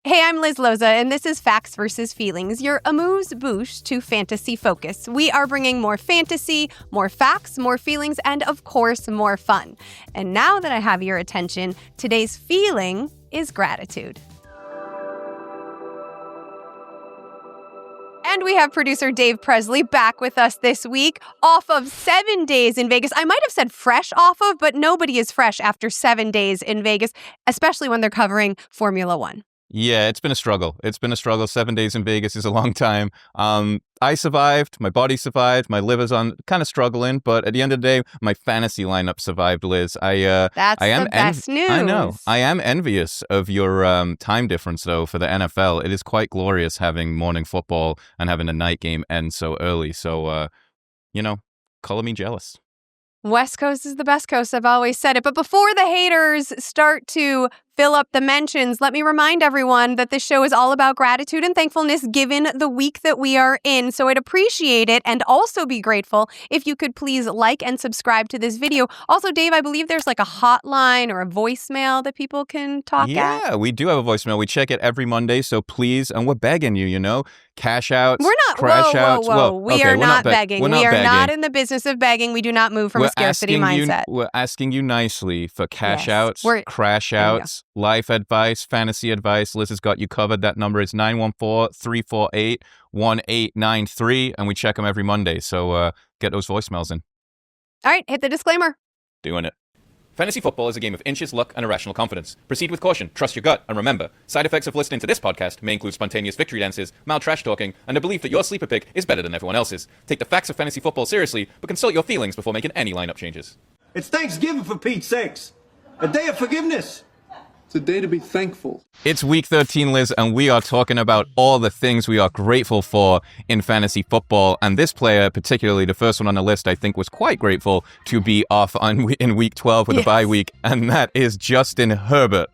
Hey, I'm Liz Loza, and this is Facts versus Feelings, your amuse-bouche to fantasy focus. We are bringing more fantasy, more facts, more feelings, and of course, more fun. And now that I have your attention, today's feeling is gratitude. And we have producer Dave Presley back with us this week, off of 7 days in Vegas. I might have said fresh off of, but nobody is fresh after 7 days in Vegas, especially when they're covering Formula One. Yeah, it's been a struggle. 7 days in Vegas is a long time. I survived. My body survived. My liver's on kind of struggling. But at the end of the day, my fantasy lineup survived, Liz. That's the best news. I know. I am envious of your time difference, though, for the NFL. It is quite glorious having morning football and having a night game end so early. So, color me jealous. West Coast is the best coast. I've always said it. But before the haters start to fill up the mentions, let me remind everyone that this show is all about gratitude and thankfulness given the week that we are in. So I'd appreciate it and also be grateful if you could please like and subscribe to this video. Also, Dave, I believe there's like a hotline or a voicemail that people can talk at. Yeah, we do have a voicemail. We check it every Monday. So please, and we're begging you, cash outs, we're not, crash outs. Whoa. We are not begging. We are begging. Not in the business of begging. We do not move from a scarcity mindset. We're asking you nicely for cash outs, crash outs, life advice, fantasy advice. Liz has got you covered. That number is 914-348-1893, and we check them every Monday. So get those voicemails in. All right, hit the disclaimer. Doing it. Fantasy football is a game of inches, luck, and irrational confidence. Proceed with caution, trust your gut, and remember, side effects of listening to this podcast may include spontaneous victory dances, mild trash talking, and a belief that your sleeper pick is better than everyone else's. Take the facts of fantasy football seriously, but consult your feelings before making any lineup changes. It's Thanksgiving, for Pete's sakes. A day of forgiveness. It's a day to be thankful. It's week 13, Liz, and we are talking about all the things we are grateful for in fantasy football. And this player, particularly the first one on the list, I think was quite grateful to be off in week 12 with a bye week, and that is Justin Herbert.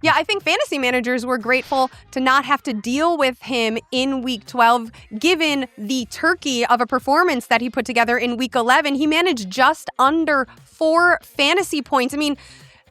Yeah, I think fantasy managers were grateful to not have to deal with him in week 12, given the turkey of a performance that he put together in week 11. He managed just under 4 fantasy points. I mean,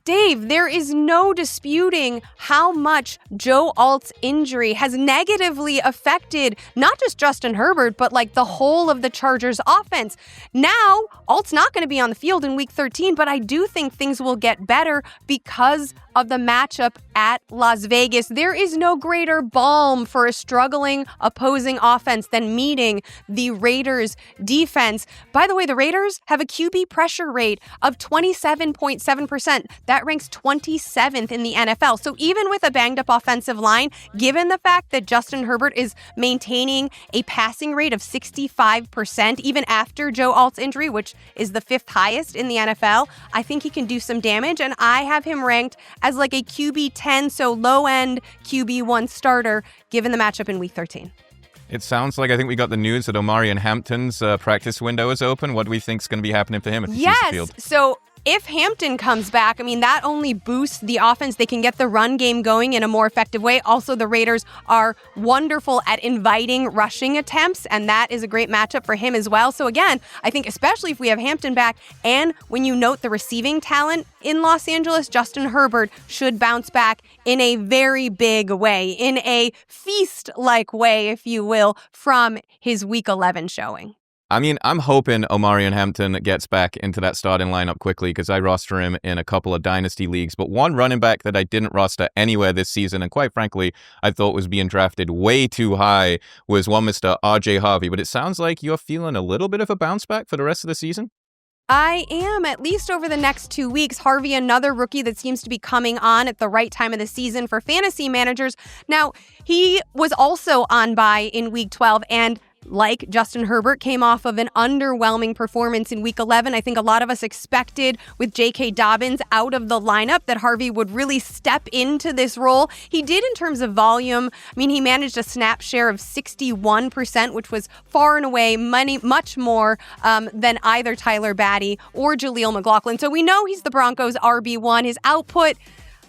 Dave, there is no disputing how much Joe Alt's injury has negatively affected not just Justin Herbert, but like the whole of the Chargers offense. Now, Alt's not going to be on the field in week 13, but I do think things will get better because of the matchup at Las Vegas. There is no greater balm for a struggling opposing offense than meeting the Raiders defense. By the way, the Raiders have a QB pressure rate of 27.7%. That ranks 27th in the NFL. So even with a banged up offensive line, given the fact that Justin Herbert is maintaining a passing rate of 65%, even after Joe Alt's injury, which is the 5th highest in the NFL, I think he can do some damage. And I have him ranked as like a QB 10, so low-end QB 1 starter, given the matchup in week 13. It sounds like I think we got the news that Omarion Hampton's practice window is open. What do we think is going to be happening for him if he sees the field? So if Hampton comes back, I mean, that only boosts the offense. They can get the run game going in a more effective way. Also, the Raiders are wonderful at inviting rushing attempts, and that is a great matchup for him as well. So again, I think especially if we have Hampton back, and when you note the receiving talent in Los Angeles, Justin Herbert should bounce back in a very big way, in a feast-like way, if you will, from his Week 11 showing. I mean, I'm hoping Omarion Hampton gets back into that starting lineup quickly because I roster him in a couple of dynasty leagues. But one running back that I didn't roster anywhere this season, and quite frankly, I thought was being drafted way too high, was one Mr. RJ Harvey. But it sounds like you're feeling a little bit of a bounce back for the rest of the season. I am, at least over the next 2 weeks. Harvey, another rookie that seems to be coming on at the right time of the season for fantasy managers. Now, he was also on bye in week 12, and like Justin Herbert, came off of an underwhelming performance in week 11. I think a lot of us expected with J.K. Dobbins out of the lineup that Harvey would really step into this role. He did in terms of volume. I mean, he managed a snap share of 61%, which was far and away much more than either Tyler Batty or Jaleel McLaughlin. So we know he's the Broncos' RB1. His output,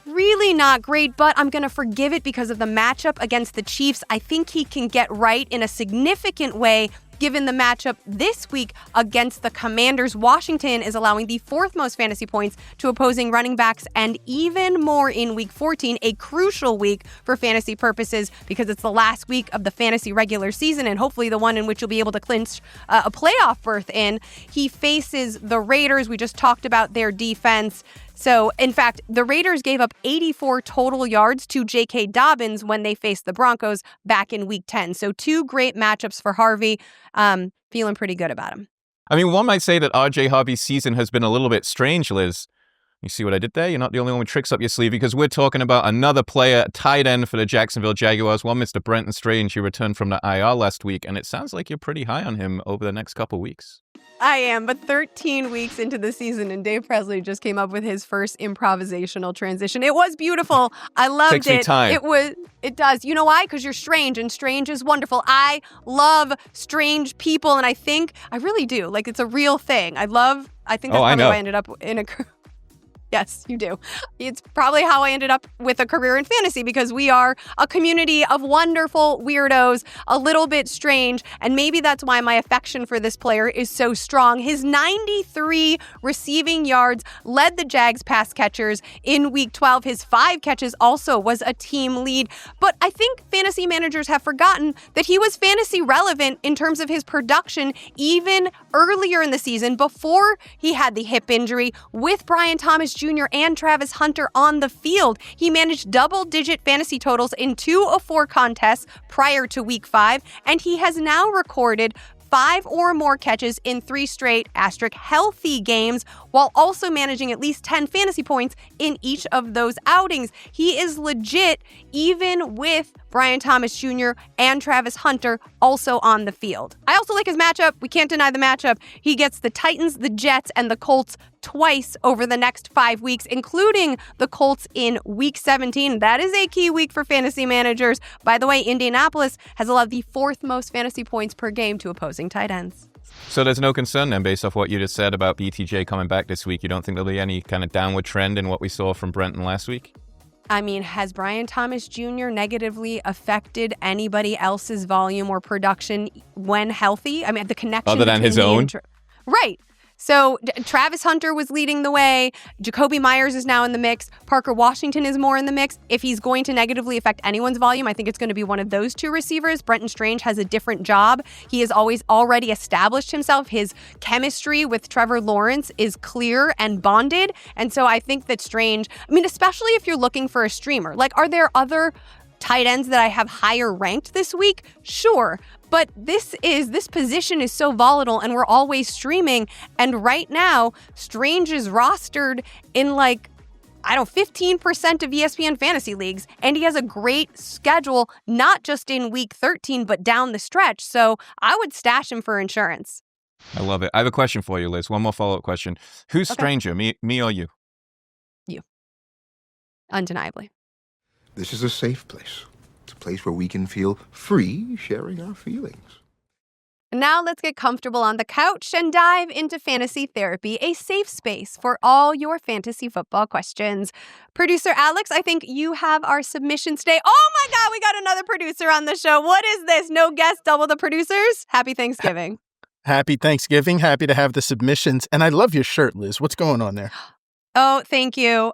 really not great, but I'm going to forgive it because of the matchup against the Chiefs. I think he can get right in a significant way Given the matchup this week against the Commanders, Washington is allowing the 4th most fantasy points to opposing running backs and even more in Week 14, a crucial week for fantasy purposes because it's the last week of the fantasy regular season and hopefully the one in which you'll be able to clinch a playoff berth in. He faces the Raiders. We just talked about their defense. So, in fact, the Raiders gave up 84 total yards to J.K. Dobbins when they faced the Broncos back in Week 10. So 2 great matchups for Harvey. Feeling pretty good about him. I mean, one might say that R.J. Harvey's season has been a little bit strange, Liz. You see what I did there? You're not the only one with tricks up your sleeve because we're talking about another player, tight end for the Jacksonville Jaguars, one Mr. Brenton Strange, who returned from the IR last week, and it sounds like you're pretty high on him over the next couple weeks. I am, but 13 weeks into the season, and Dave Presley just came up with his first improvisational transition. It was beautiful. I loved it. Takes me time. It does. You know why? Because you're strange, and strange is wonderful. I love strange people, and I really do. Like, it's a real thing. I think that's probably why I ended up in a... Yes, you do. It's probably how I ended up with a career in fantasy because we are a community of wonderful weirdos, a little bit strange, and maybe that's why my affection for this player is so strong. His 93 receiving yards led the Jags pass catchers in Week 12. His 5 catches also was a team lead. But I think fantasy managers have forgotten that he was fantasy relevant in terms of his production even earlier in the season before he had the hip injury with Brian Thomas Jr. and Travis Hunter on the field. He managed double-digit fantasy totals in 2 of 4 contests prior to Week 5, and he has now recorded 5 or more catches in 3 straight healthy games, while also managing at least 10 fantasy points in each of those outings. He is legit, even with Brian Thomas Jr. and Travis Hunter also on the field. I also like his matchup. We can't deny the matchup. He gets the Titans, the Jets, and the Colts twice over the next 5 weeks, including the Colts in Week 17. That is a key week for fantasy managers. By the way, Indianapolis has allowed the 4th most fantasy points per game to opposing tight ends. So there's no concern then, based off what you just said about BTJ coming back this week. You don't think there'll be any kind of downward trend in what we saw from Brenton last week? I mean, has Brian Thomas Jr. negatively affected anybody else's volume or production when healthy? I mean, the connection other than his own? Right. So Travis Hunter was leading the way. Jacoby Myers is now in the mix. Parker Washington is more in the mix. If he's going to negatively affect anyone's volume, I think it's going to be one of those 2 receivers. Brenton Strange has a different job. He has already established himself. His chemistry with Trevor Lawrence is clear and bonded. And so I think that Strange, I mean, especially if you're looking for a streamer, like, are there other tight ends that I have higher ranked this week? Sure. But this position is so volatile and we're always streaming. And right now, Strange is rostered in 15% of ESPN fantasy leagues. And he has a great schedule, not just in Week 13, but down the stretch. So I would stash him for insurance. I love it. I have a question for you, Liz. One more follow-up question. Who's stranger, me or you? You. Undeniably. This is a safe place. It's a place where we can feel free sharing our feelings. Now let's get comfortable on the couch and dive into Fantasy Therapy, a safe space for all your fantasy football questions. Producer Alex, I think you have our submissions today. Oh my God, we got another producer on the show. What is this? No guests, double the producers? Happy Thanksgiving. Happy Thanksgiving. Happy to have the submissions. And I love your shirt, Liz. What's going on there? Oh, thank you.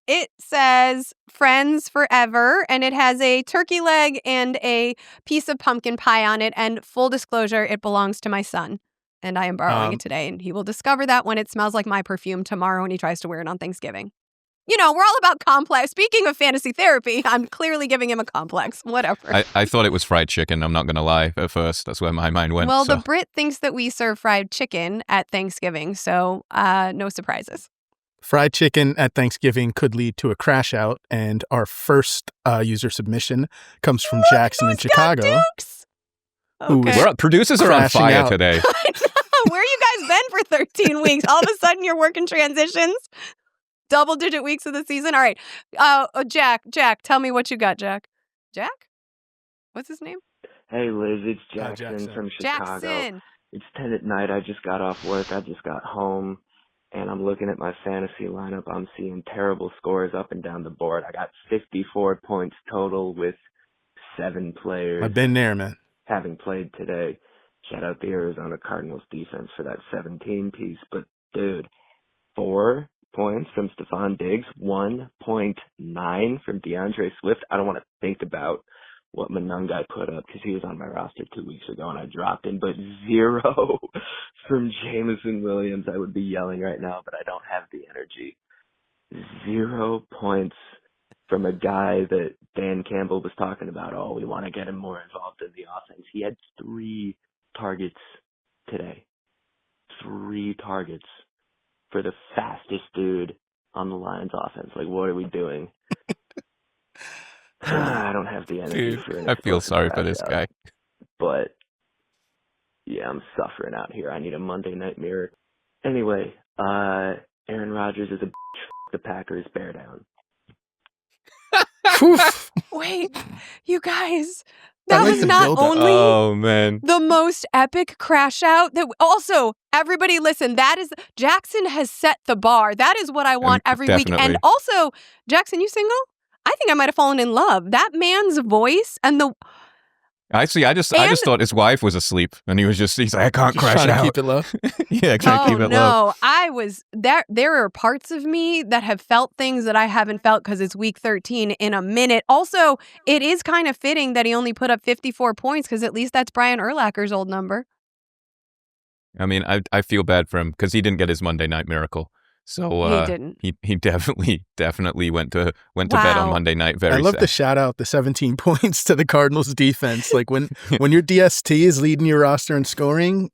It says Friends Forever, and it has a turkey leg and a piece of pumpkin pie on it. And full disclosure, it belongs to my son. And I am borrowing it today. And he will discover that when it smells like my perfume tomorrow and he tries to wear it on Thanksgiving. You know, we're all about complex. Speaking of fantasy therapy, I'm clearly giving him a complex. Whatever. I thought it was fried chicken. I'm not going to lie at first. That's where my mind went. Well, the Brit thinks that we serve fried chicken at Thanksgiving. So no surprises. Fried chicken at Thanksgiving could lead to a crash out, and our first user submission comes from Jackson in Chicago. Okay. Producers are on fire out. today. Where you guys been for 13 weeks? All of a sudden you're working transitions? Double-digit weeks of the season? All right. Jack, tell me what you got, Jack. Jack? What's his name? Hey, Liz, it's Jackson from Chicago. Jackson. It's 10 at night. I just got off work. I just got home. And I'm looking at my fantasy lineup. I'm seeing terrible scores up and down the board. I got 54 points total with 7 players. I've been there, man. Having played today. Shout out the Arizona Cardinals defense for that 17 piece. But, dude, 4 points from Stephon Diggs, 1.9 from DeAndre Swift. I don't want to think about what Monangai put up because he was on my roster 2 weeks ago and I dropped him, but 0 from Jameson Williams. I would be yelling right now, but I don't have the energy. 0 points from a guy that Dan Campbell was talking about. Oh, we want to get him more involved in the offense. He had 3 targets today. 3 targets for the fastest dude on the Lions offense. Like, what are we doing? I don't have the energy for it. I feel sorry for this guy. But, yeah, I'm suffering out here. I need a Monday night mirror. Anyway, Aaron Rodgers is a bitch. The Packers bear down. Wait, you guys, that like was the not build-up. only Oh, man. the most epic crash out that also everybody listen, that is Jackson has set the bar. That is what I want every week. Definitely. And also, Jackson, you single? I think I might have fallen in love. That man's voice and the Actually, I just thought his wife was asleep, and he's like, I can't Just crash trying out. to keep it low. Yeah, trying to keep it low. no, I was there are parts of me that have felt things that I haven't felt because it's week 13 in a minute. Also, it is kind of fitting that he only put up 54 points because at least that's Brian Urlacher's old number. I mean, I feel bad for him because he didn't get his Monday night miracle. So He didn't. He definitely went to bed on Wow. Monday night. I love sad. the shout out, the 17 points to the Cardinals defense. Like when your DST is leading your roster in scoring,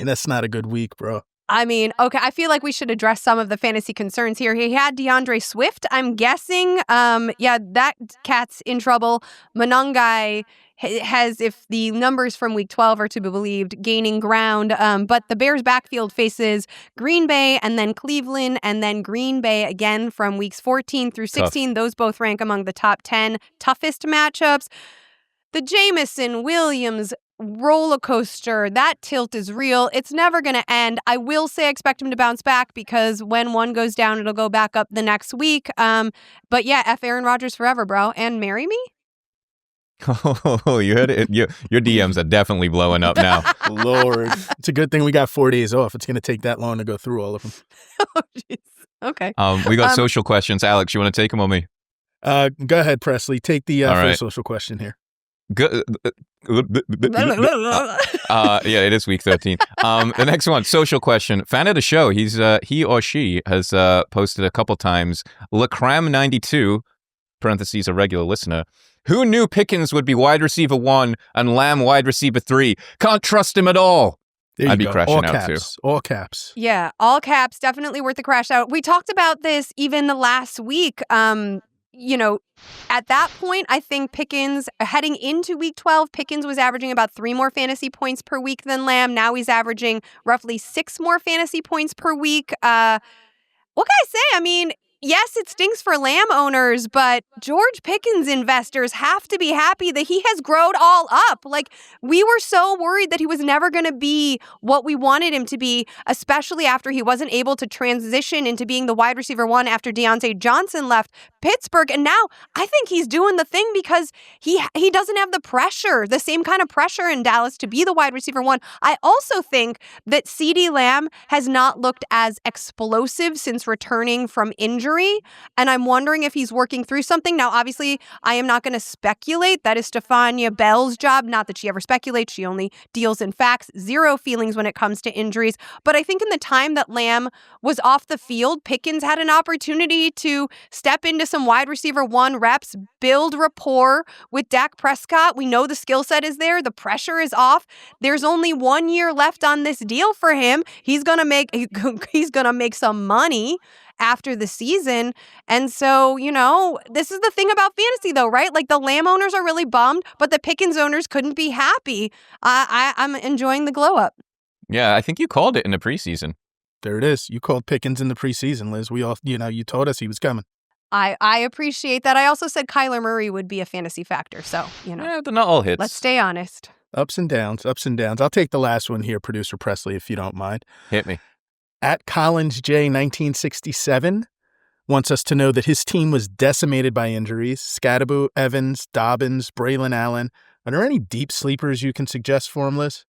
that's not a good week, bro. I mean, okay, I feel like we should address some of the fantasy concerns here. He had DeAndre Swift. I'm guessing, that cat's in trouble. Monangai has, if the numbers from week 12 are to be believed, gaining ground. But the Bears backfield faces Green Bay and then Cleveland and then Green Bay again from weeks 14 through 16. Those both rank among the top 10 toughest matchups. The Jameson Williams roller coaster, that tilt is real. It's never going to end. I will say I expect him to bounce back because when one goes down, it'll go back up the next week. But yeah, F Aaron Rodgers forever, bro. And marry me? Oh, you heard it. Your DMs are definitely blowing up now. Lord. It's a good thing we got 4 days off. It's going to take that long to go through all of them. Oh, jeez. Okay. We got social questions. Alex, you want to take them on me? Go ahead, Presley. Take the All first right. social question here. Yeah, it is week 13. The next one, social question. Fan of the show. He or she has posted a couple times. Lacram92, parentheses, a regular listener. Who knew Pickens would be wide receiver 1 and Lamb wide receiver 3? Can't trust him at all. There you I'd be go. crashing all out caps. too. All caps. Yeah, all caps, definitely worth the crash out. We talked about this even last week. At that point, I think Pickens, heading into week 12, Pickens was averaging about 3 more fantasy points per week than Lamb. Now he's averaging roughly 6 more fantasy points per week. What can I say? I mean, yes, it stinks for Lamb owners, but George Pickens investors have to be happy that he has grown all up. Like, we were so worried that he was never going to be what we wanted him to be, especially after he wasn't able to transition into being the wide receiver 1 after Deontay Johnson left Pittsburgh. And now I think he's doing the thing because he doesn't have the pressure, the same kind of pressure in Dallas to be the wide receiver 1. I also think that CeeDee Lamb has not looked as explosive since returning from injury. And I'm wondering if he's working through something. Now, obviously, I am not going to speculate. That is Stephania Bell's job. Not that she ever speculates. She only deals in facts. Zero feelings when it comes to injuries. But I think in the time that Lamb was off the field, Pickens had an opportunity to step into some wide receiver 1 reps, build rapport with Dak Prescott. We know the skill set is there. The pressure is off. There's only 1 year left on this deal for him. He's going to make some money after the season. And so, this is the thing about fantasy though, right? Like the Lamb owners are really bummed, but the Pickens owners couldn't be happy. I'm enjoying the glow up. Yeah, I think you called it in the preseason. There it is. You called Pickens in the preseason, Liz. We all, you told us he was coming. I appreciate that. I also said Kyler Murray would be a fantasy factor. So, Yeah, they're not all hits. let's stay honest. Ups and downs, ups and downs. I'll take the last one here, Producer Presley, if you don't mind. Hit me. At Collins J 1967 wants us to know that his team was decimated by injuries. Scadaboo, Evans, Dobbins, Braylon Allen. Are there any deep sleepers you can suggest for him, Liz?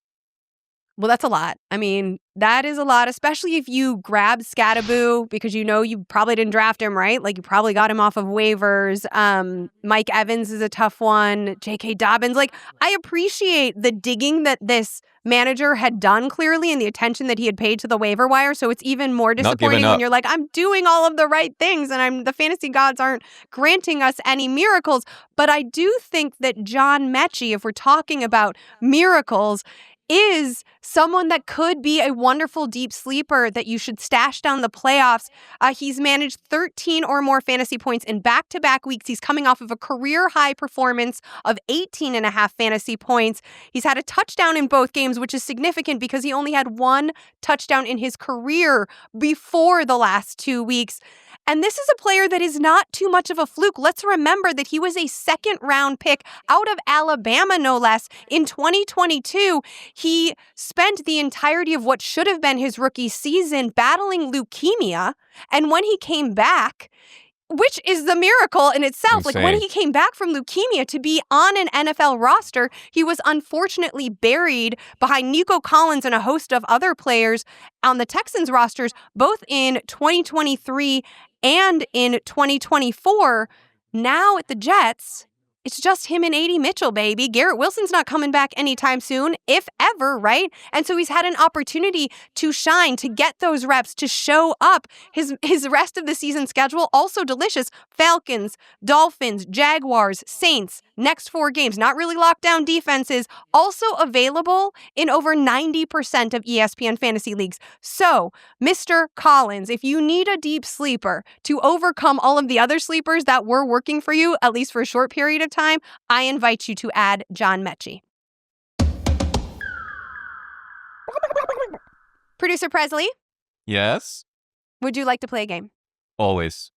Well, that's a lot. I mean, that is a lot, especially if you grab Scattaboo because you know you probably didn't draft him, right? Like you probably got him off of waivers. Mike Evans is a tough one. J.K. Dobbins. Like I appreciate the digging that this manager had done clearly and the attention that he had paid to the waiver wire. So it's even more disappointing when you're like, I'm doing all of the right things and the fantasy gods aren't granting us any miracles. But I do think that John Mechie, if we're talking about miracles, is someone that could be a wonderful deep sleeper that you should stash down the playoffs. He's managed 13 or more fantasy points in back-to-back weeks. He's coming off of a career-high performance of 18.5 fantasy points. He's had a touchdown in both games, which is significant because he only had one touchdown in his career before the last 2 weeks. And this is a player that is not too much of a fluke. Let's remember that he was a second-round pick out of Alabama, no less. In 2022, he spent the entirety of what should have been his rookie season battling leukemia. And when he came back, which is the miracle in itself. Insane. Like when he came back from leukemia to be on an NFL roster, he was unfortunately buried behind Nico Collins and a host of other players on the Texans rosters, both in 2023 and in 2024. Now at the Jets, it's just him and A.D. Mitchell, baby. Garrett Wilson's not coming back anytime soon, if ever, right? And so he's had an opportunity to shine, to get those reps, to show up. His rest of the season schedule, also delicious. Falcons, Dolphins, Jaguars, Saints, next 4 games. Not really locked down defenses. Also available in over 90% of ESPN fantasy leagues. So, Mr. Collins, if you need a deep sleeper to overcome all of the other sleepers that were working for you, at least for a short period of time, I invite you to add John Mechie. Producer Presley, Yes? would you like to play a game? Always.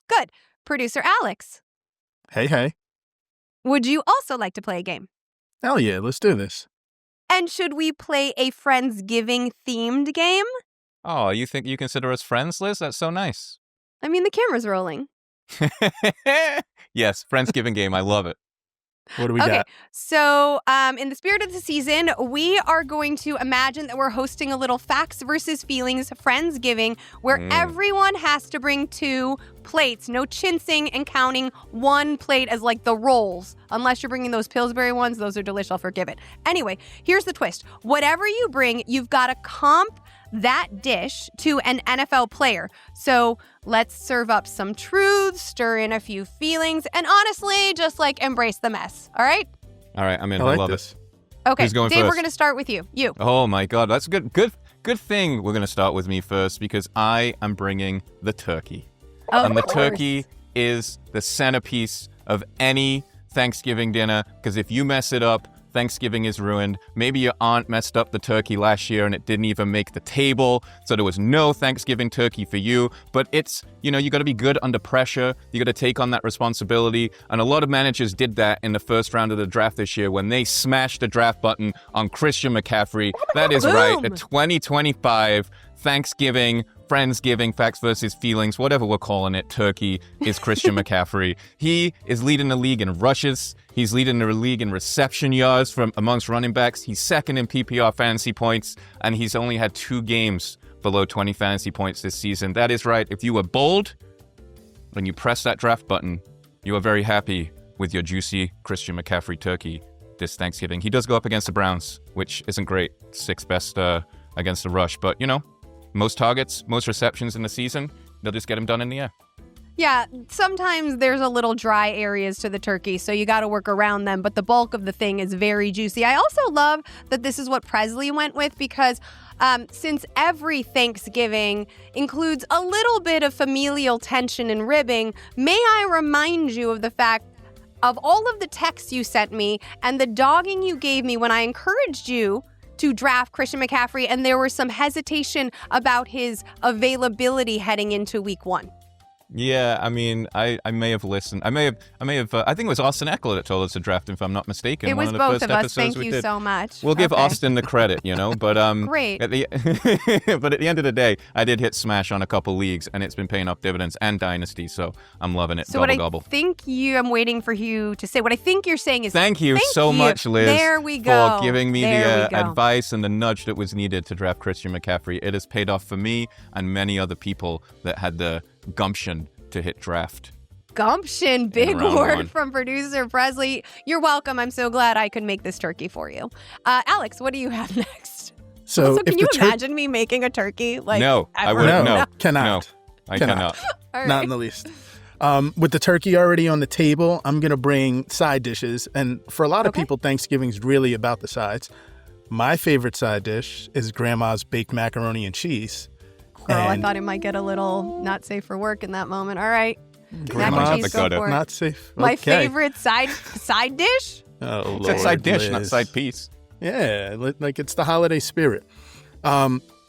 Good. Producer Alex, Hey. would you also like to play a game? Hell yeah, let's do this. And should we play a Friendsgiving themed game? Oh, you think you consider us friends, Liz? That's so nice. I mean, the camera's rolling. Yes, Friendsgiving game. I love it. What do we Okay, got? so in the spirit of the season, we are going to imagine that we're hosting a little facts versus feelings Friendsgiving where everyone has to bring 2 plates. No chincing and counting 1 plate as like the rolls. Unless you're bringing those Pillsbury ones, those are delicious, I'll forgive it. Anyway, here's the twist. Whatever you bring, you've got to comp that dish to an NFL player. So let's serve up some truths, stir in a few feelings, and honestly, just like embrace the mess. All right? All right, I'm in. I I like love this. it. Okay, Who's going Dave, we're first? going to start with you. You. Oh my God, that's good thing we're going to start with me first because I am bringing the turkey. And the turkey is the centerpiece of any Thanksgiving dinner because if you mess it up, Thanksgiving is ruined. Maybe your aunt messed up the turkey last year and it didn't even make the table, so there was no Thanksgiving turkey for you. But it's, you got to be good under pressure. You got to take on that responsibility. And a lot of managers did that in the first round of the draft this year when they smashed the draft button on Christian McCaffrey. That is right, the 2025 Thanksgiving, Friendsgiving, facts versus feelings, whatever we're calling it, turkey is Christian McCaffrey. He is leading the league in rushes. He's leading the league in reception yards from amongst running backs. He's second in PPR fantasy points, and he's only had 2 games below 20 fantasy points this season. That is right. If you were bold, when you press that draft button, you are very happy with your juicy Christian McCaffrey turkey this Thanksgiving. He does go up against the Browns, which isn't great. 6th best against the rush, but most targets, most receptions in the season, they'll just get him done in the air. Yeah, sometimes there's a little dry areas to the turkey, so you got to work around them, but the bulk of the thing is very juicy. I also love that this is what Presley went with because since every Thanksgiving includes a little bit of familial tension and ribbing, may I remind you of the fact of all of the texts you sent me and the dogging you gave me when I encouraged you to draft Christian McCaffrey, and there was some hesitation about his availability heading into week 1. Yeah, I mean, I may have listened. I may have. I think it was Austin Eckler that told us to draft him, if I'm not mistaken. It was one of the both first of us. episodes Thank we you did. so much. We'll give Okay. Austin the credit, but Great. but at the end of the day, I did hit smash on a couple leagues, and it's been paying off dividends and dynasty, so I'm loving it. So Gobble. I'm waiting for you to say. What I think you're saying is Thank you so much, Liz. There we go. For giving me There the we go. advice and the nudge that was needed to draft Christian McCaffrey. It has paid off for me and many other people that had the gumption to hit draft. Gumption, big round word one. from producer Presley. You're welcome. I'm so glad I could make this turkey for you. Alex, what do you have next? So Also, if can you the imagine me making a turkey? No, I ever? wouldn't. No, No, cannot. I Cannot. cannot. All right. Not in the least. With the turkey already on the table, I'm going to bring side dishes. And for a lot of Okay. people, Thanksgiving's really about the sides. My favorite side dish is Grandma's baked macaroni and cheese. Girl, I And thought it might get a little not safe for work in that moment. All right. Mac Grandma's and cheese, go for it. not safe. My Okay. favorite side dish? Oh, Lord, It's side dish, not Liz. side piece. Yeah, like it's the holiday spirit.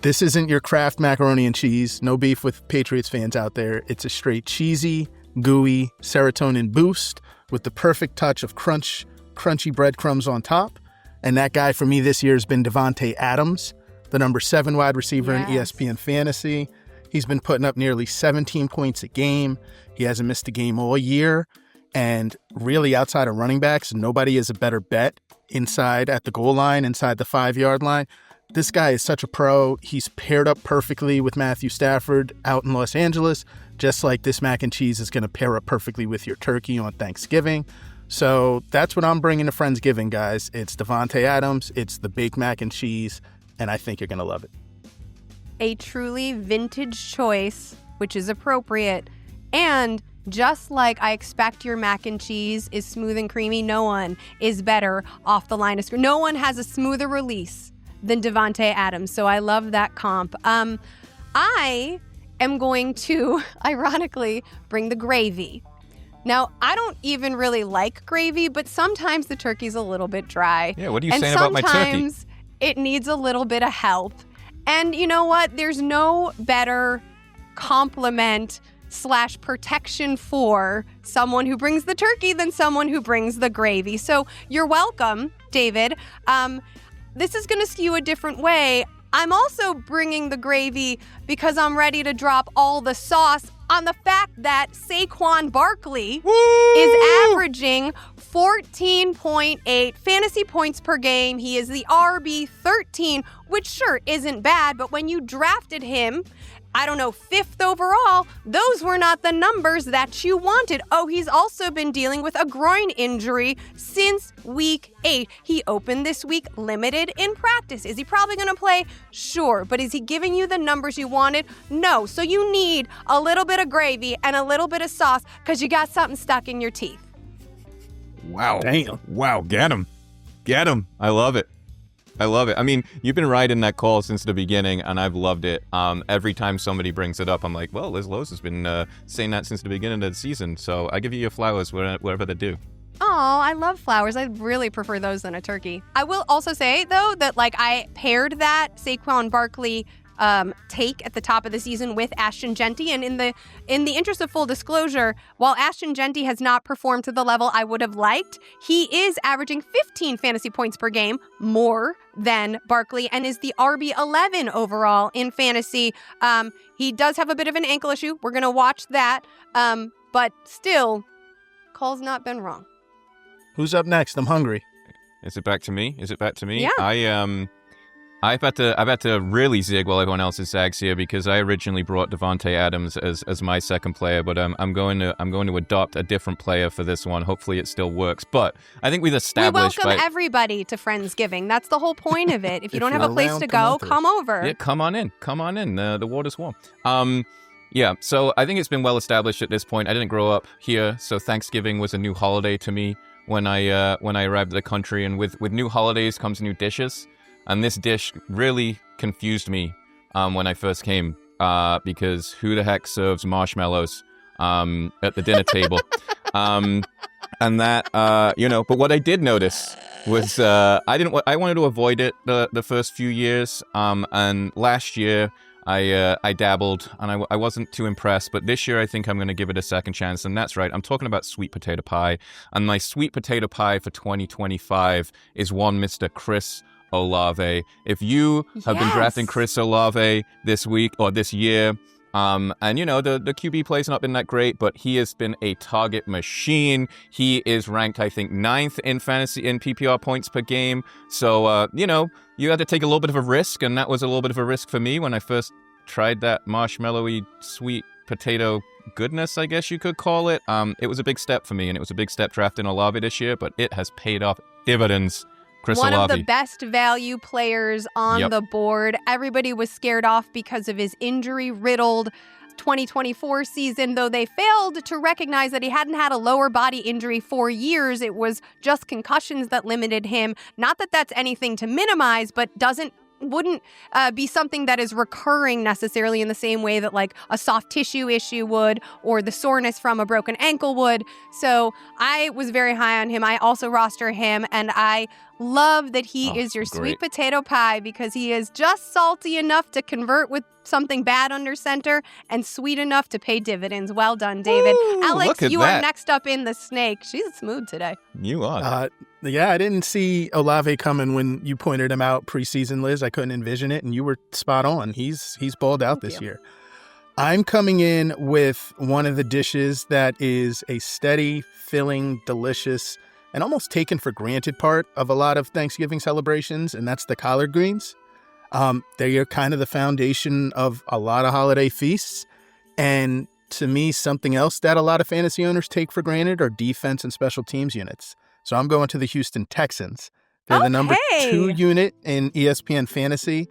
This isn't your Kraft macaroni and cheese. No beef with Patriots fans out there. It's a straight cheesy, gooey serotonin boost with the perfect touch of crunchy breadcrumbs on top. And that guy for me this year has been Devontae Adams, the number 7 wide receiver in Yes. ESPN Fantasy. He's been putting up nearly 17 points a game. He hasn't missed a game all year. And really, outside of running backs, nobody is a better bet inside at the goal line, inside the 5-yard line. This guy is such a pro. He's paired up perfectly with Matthew Stafford out in Los Angeles, just like this mac and cheese is going to pair up perfectly with your turkey on Thanksgiving. So that's what I'm bringing to Friendsgiving, guys. It's Devontae Adams, it's the baked mac and cheese, and I think you're going to love it. A truly vintage choice, which is appropriate. And just like I expect your mac and cheese is smooth and creamy, no one is better off the line of scrimmage. No one has a smoother release than Devontae Adams. So I love that comp. I am going to, ironically, bring the gravy. Now, I don't even really like gravy, but sometimes the turkey's a little bit dry. Yeah, what are you and saying about my turkey? sometimes it needs a little bit of help. And you know what? There's no better compliment / protection for someone who brings the turkey than someone who brings the gravy. So you're welcome, David. This is going to skew a different way. I'm also bringing the gravy because I'm ready to drop all the sauce on the fact that Saquon Barkley is averaging 14.8 fantasy points per game. He is the RB 13, which sure isn't bad, but when you drafted him, I don't know, 5th overall, those were not the numbers that you wanted. Oh, he's also been dealing with a groin injury since week 8. He opened this week limited in practice. Is he probably going to play? Sure. But is he giving you the numbers you wanted? No. So you need a little bit of gravy and a little bit of sauce because you got something stuck in your teeth. Wow. Damn. Wow, get him. Get him. I love it. I love it. I mean, you've been riding that call since the beginning, and I've loved it. Every time somebody brings it up, I'm like, well, Liz Loza has been saying that since the beginning of the season, so I give you your flowers wherever they do. Oh, I love flowers. I really prefer those than a turkey. I will also say, though, that I paired that Saquon Barkley take at the top of the season with Ashton Genty. And in the interest of full disclosure, while Ashton Genty has not performed to the level I would have liked, he is averaging 15 fantasy points per game more than Barkley and is the RB 11 overall in fantasy. He does have a bit of an ankle issue. We're going to watch that. But still, Cole's not been wrong. Who's up next? I'm hungry. Is it back to me? Yeah. I've had to really zig while everyone else zags here because I originally brought Devontae Adams as my second player, but I'm going to adopt a different player for this one. Hopefully it still works. But I think we've We established. welcome everybody to Friendsgiving. That's the whole point of it. If you don't have a place around, to come go, on through. come over. Yeah, come on in. The water's warm. Yeah, so I think it's been well established at this point. I didn't grow up here, so Thanksgiving was a new holiday to me when I arrived at the country. And with new holidays comes new dishes. And this dish really confused me when I first came because who the heck serves marshmallows at the dinner table? And that, but what I did notice was I wanted to avoid it the first few years. And last year I dabbled, and I wasn't too impressed. But this year, I think I'm going to give it a second chance. And that's right. I'm talking about sweet potato pie. And my sweet potato pie for 2025 is one Mr. Chris Olave. If you have been drafting Chris Olave this week or this year, and you know, the QB play's not been that great, but he has been a target machine. He is ranked, I think, 9th in fantasy in PPR points per game. So, you know, you had to take a little bit of a risk, and that was a little bit of a risk for me when I first tried that marshmallowy sweet potato goodness, I guess you could call it. It was a big step for me, and it was a big step drafting Olave this year, but it has paid off dividends. Chris One Olave. of the best value players on the board. Everybody was scared off because of his injury-riddled 2024 season, though they failed to recognize that he hadn't had a lower body injury for years. It was just concussions that limited him. Not that that's anything to minimize, but wouldn't be something that is recurring necessarily in the same way that like a soft tissue issue would, or the soreness from a broken ankle would. So I was very high on him. I also roster him, and I love that he is your sweet potato pie because he is just salty enough to convert with something bad under center and sweet enough to pay dividends. Well done, David. Ooh, Alex, you that. are next up in the snake. She's smooth today. You are. Yeah, I didn't see Olave coming when you pointed him out preseason, Liz. I couldn't envision it, and you were spot on. He's balled out this year. I'm coming in with one of the dishes that is a steady, filling, delicious, and almost taken for granted part of a lot of Thanksgiving celebrations, and that's the collard greens. They're kind of the foundation of a lot of holiday feasts. And to me, something else that a lot of fantasy owners take for granted are defense and special teams units. So I'm going to the Houston Texans. They're the number 2 unit in ESPN fantasy.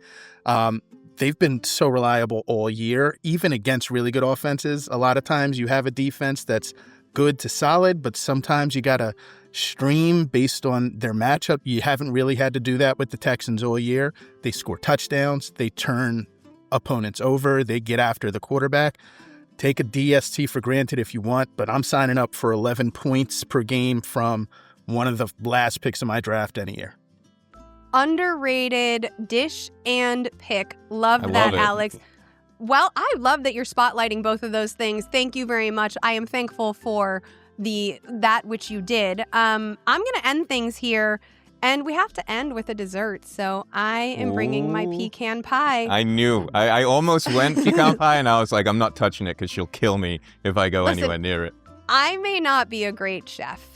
They've been so reliable all year, even against really good offenses. A lot of times you have a defense that's good to solid, but sometimes you got to stream based on their matchup. You haven't really had to do that with the Texans all year. They score touchdowns. They turn opponents over. They get after the quarterback. Take a DST for granted if you want, but I'm signing up for 11 points per game from one of the last picks of my draft any year. Underrated dish and pick. Love that, Alex. Well, I love that you're spotlighting both of those things. Thank you very much. I am thankful for that which you did. I'm going to end things here, and we have to end with a dessert. So I am bringing my pecan pie. I knew. I almost went pecan pie, and I was like, I'm not touching it because she'll kill me if I go anywhere near it. I may not be a great chef.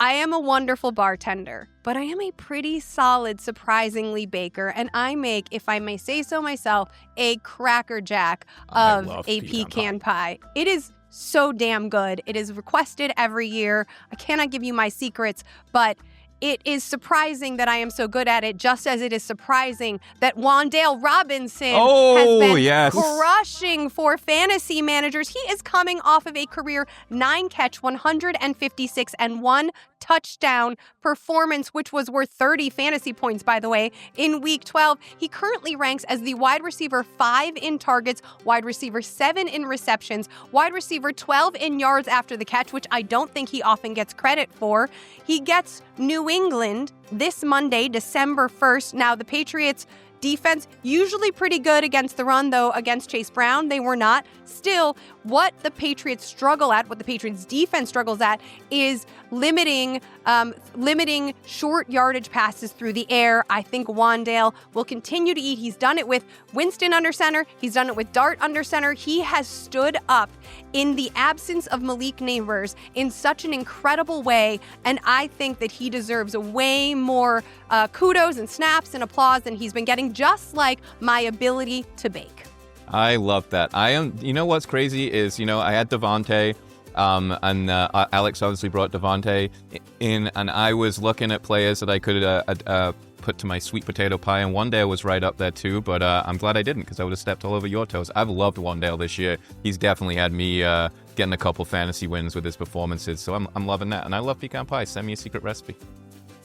I am a wonderful bartender, but I am a pretty solid, surprisingly baker, and I make, if I may say so myself, a cracker jack of a pecan pie. It is so damn good. It is requested every year. I cannot give you my secrets, but it is surprising that I am so good at it, just as it is surprising that Wan'Dale Robinson has been crushing for fantasy managers. He is coming off of a career 9-catch, 156 and 1 touchdown performance, which was worth 30 fantasy points, by the way, in Week 12. He currently ranks as the wide receiver 5 in targets, wide receiver 7 in receptions, wide receiver 12 in yards after the catch, which I don't think he often gets credit for. He gets New England this Monday, December 1st. Now, the Patriots defense, usually pretty good against the run, though against Chase Brown, they were not. Still, what the Patriots struggle at, what the Patriots defense struggles at, is limiting short yardage passes through the air. I think Wan'Dale will continue to eat. He's done it with Winston under center. He's done it with Dart under center. He has stood up in the absence of Malik Neighbors in such an incredible way, and I think that he deserves way more kudos and snaps and applause than he's been getting, just like my ability to bake. I love that. You know what's crazy is, I had Devontae, and Alex obviously brought Devontae in, and I was looking at players that I could put to my sweet potato pie, and Wan'Dale was right up there too, but I'm glad I didn't because I would have stepped all over your toes. I've loved Wan'Dale this year. He's definitely had me getting a couple fantasy wins with his performances, so I'm loving that. And I love pecan pie. Send me a secret recipe.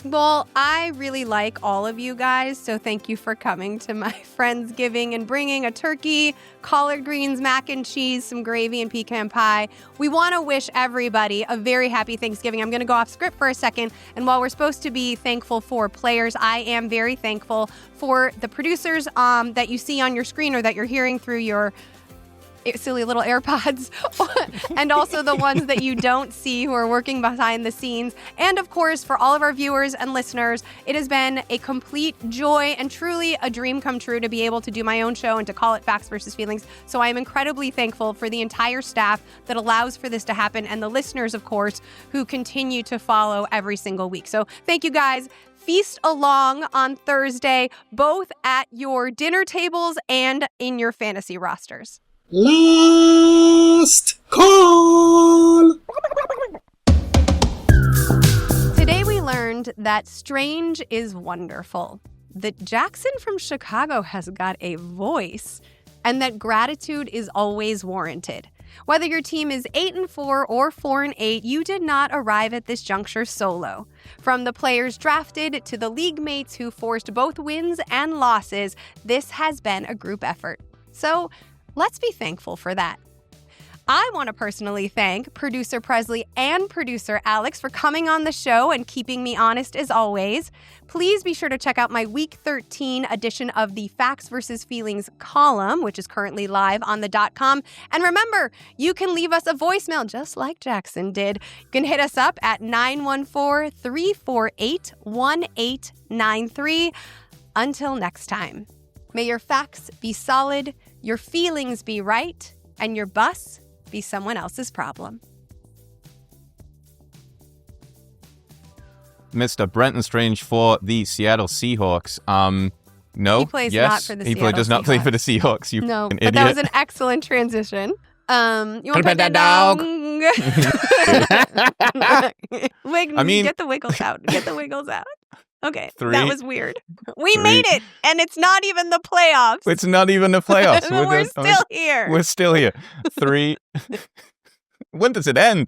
Well, I really like all of you guys, so thank you for coming to my Friendsgiving and bringing a turkey, collard greens, mac and cheese, some gravy, and pecan pie. We want to wish everybody a very happy Thanksgiving. I'm going to go off script for a second, and while we're supposed to be thankful for players, I am very thankful for the producers that you see on your screen or that you're hearing through your silly little AirPods, and also the ones that you don't see who are working behind the scenes. And of course, for all of our viewers and listeners, it has been a complete joy and truly a dream come true to be able to do my own show and to call it Facts versus Feelings. So I am incredibly thankful for the entire staff that allows for this to happen, and the listeners, of course, who continue to follow every single week. So thank you guys. Feast along on Thursday, both at your dinner tables and in your fantasy rosters. Last call! Today we learned that strange is wonderful, that Jackson from Chicago has got a voice, and that gratitude is always warranted. Whether your team is 8-4 or 4-8, you did not arrive at this juncture solo. From the players drafted to the league mates who forced both wins and losses, this has been a group effort. So let's be thankful for that. I want to personally thank producer Presley and producer Alex for coming on the show and keeping me honest as always. Please be sure to check out my Week 13 edition of the Facts versus Feelings column, which is currently live on the .com. And remember, you can leave us a voicemail just like Jackson did. You can hit us up at 914-348-1893. Until next time, may your facts be solid, your feelings be right, and your bus be someone else's problem. Mr. Brenton Strange for the Seattle Seahawks. No. He plays yes, not for the he Seattle does not Seahawks. play for the Seahawks. You No, an but idiot. that was an excellent transition. You want to put that dog. Get the wiggles out. Get the wiggles out. Okay, Three. that was weird. We made it, and it's not even the playoffs. It's not even the playoffs. We're still here. We're still here. 3. When does it end?